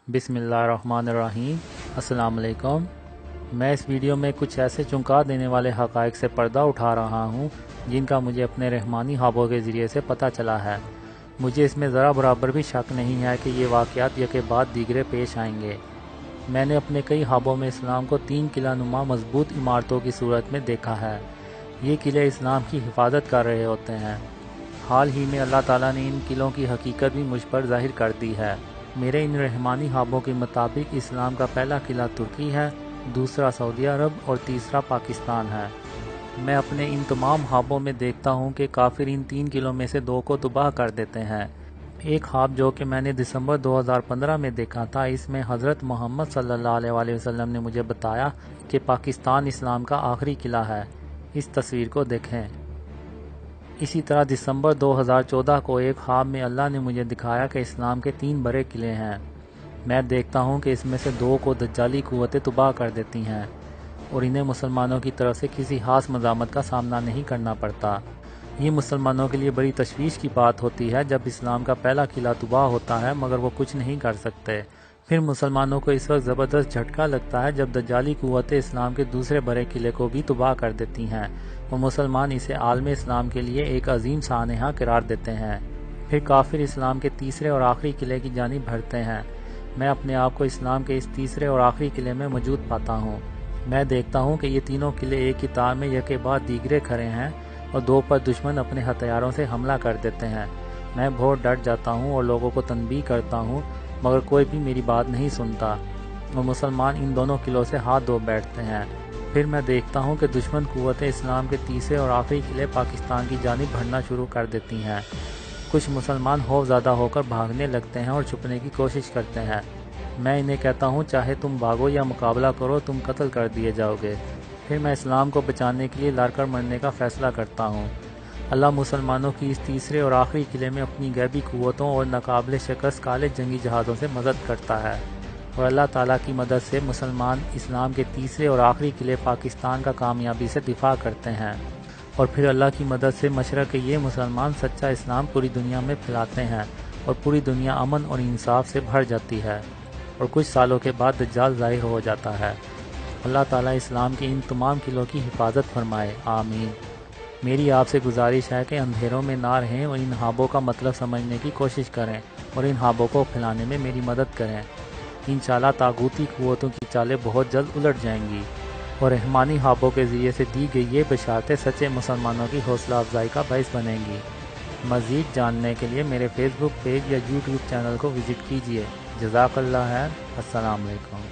बिस्मिल्लाहिर्रहमानिर्रहीम। अस्सलाम वालेकुम। मैं इस वीडियो में कुछ ऐसे चौंका देने वाले हक़ाइक़ से पर्दा उठा रहा हूँ जिनका मुझे अपने रहमानी ख्वाबों के ज़रिए से पता चला है। मुझे इसमें ज़रा बराबर भी शक नहीं है कि ये वाक़यात यके बाद दीगरे पेश आएंगे। मैंने अपने कई ख्वाबों में इस्लाम को 3 किला-नुमा मजबूत इमारतों की सूरत में देखा है। ये किले इस्लाम की हिफाजत कर रहे होते हैं। हाल ही में अल्लाह ताला ने इन किलों की हकीकत भी मुझ पर ज़ाहिर कर दी है। मेरे इन रहमानी ख्वाबों के मुताबिक इस्लाम का पहला किला तुर्की है, दूसरा सऊदी अरब और तीसरा पाकिस्तान है। मैं अपने इन तमाम ख्वाबों में देखता हूँ कि काफिर इन 3 किलों में से 2 को तबाह कर देते हैं। एक ख्वाब जो कि मैंने दिसंबर 2015 में देखा था, इसमें हज़रत मोहम्मद सल्लल्लाहु अलैहि वसल्लम ने मुझे बताया कि पाकिस्तान इस्लाम का आखिरी किला है। इस तस्वीर को देखें। इसी तरह दिसंबर 2014 को एक ख्वाब में अल्लाह ने मुझे दिखाया कि इस्लाम के 3 बड़े किले हैं। मैं देखता हूँ कि इसमें से 2 को दज्जाली कुव्वतें तबाह कर देती हैं और इन्हें मुसलमानों की तरफ से किसी खास मज़ामत का सामना नहीं करना पड़ता। ये मुसलमानों के लिए बड़ी तशवीश की बात होती है जब इस्लाम का पहला किला तबाह होता है मगर वो कुछ नहीं कर सकते। फिर मुसलमानों को इस वक्त ज़बरदस्त झटका लगता है जब दज्जाली कुव्वतें इस्लाम के दूसरे बड़े किले को भी तबाह कर देती हैं और मुसलमान इसे आलम इस्लाम के लिए एक अजीम सानहा करार देते हैं। फिर काफिर इस्लाम के तीसरे और आखिरी किले की जानिब बढ़ते हैं। मैं अपने आप को इस्लाम के इस तीसरे और आखिरी किले में मौजूद पाता हूँ। मैं देखता हूँ कि ये तीनों किले एक ही तार में यके बाद दीगरे खड़े हैं और 2 पर दुश्मन अपने हथियारों से हमला कर देते हैं। मैं बहुत डर जाता हूँ और लोगों को तनबीह करता हूँ मगर कोई भी मेरी बात नहीं सुनता और मुसलमान इन दोनों किलों से हाथ धो बैठते हैं। फिर मैं देखता हूँ कि दुश्मन कुव्वतें इस्लाम के तीसरे और आखिरी किले पाकिस्तान की जानिब बढ़ना शुरू कर देती हैं। कुछ मुसलमान खौफज़दा होकर भागने लगते हैं और छुपने की कोशिश करते हैं। मैं इन्हें कहता हूँ चाहे तुम भागो या मुकाबला करो, तुम कत्ल कर दिए जाओगे। फिर मैं इस्लाम को बचाने के लिए लड़कर मरने का फ़ैसला करता हूँ। अल्लाह मुसलमानों की इस तीसरे और आखिरी किले में अपनी गैबी कुव्वतों और नाकाबिले शिकस्त काले जंगी जहाज़ों से मदद करता है और अल्लाह ताला की मदद से मुसलमान इस्लाम के तीसरे और आखिरी किले पाकिस्तान का कामयाबी से दिफा करते हैं और फिर अल्लाह की मदद से मशरक़ के ये मुसलमान सच्चा इस्लाम पूरी दुनिया में फैलाते हैं और पूरी दुनिया अमन और इंसाफ से भर जाती है और कुछ सालों के बाद दज्जाल ज़ाहिर हो जाता है। अल्लाह ताला इस्लाम के इन तमाम किलों की हिफाजत फरमाए, आमीन। मेरी आपसे गुजारिश है कि अंधेरों में ना रहें और इन ख्वाबों का मतलब समझने की कोशिश करें और इन ख्वाबों को फैलाने में मेरी मदद करें। इंशाअल्लाह तागूती कुव्वतों की चालें बहुत जल्द उलट जाएंगी और रहमानी ख्वाबों के ज़रिए से दी गई ये बशारतें सच्चे मुसलमानों की हौसला अफजाई का बाइस बनेंगी। मज़ीद जानने के लिए मेरे फेसबुक पेज या यूट्यूब चैनल को विज़िट कीजिए। जज़ाकल्लाह खैर। अस्सलाम वालेकुम।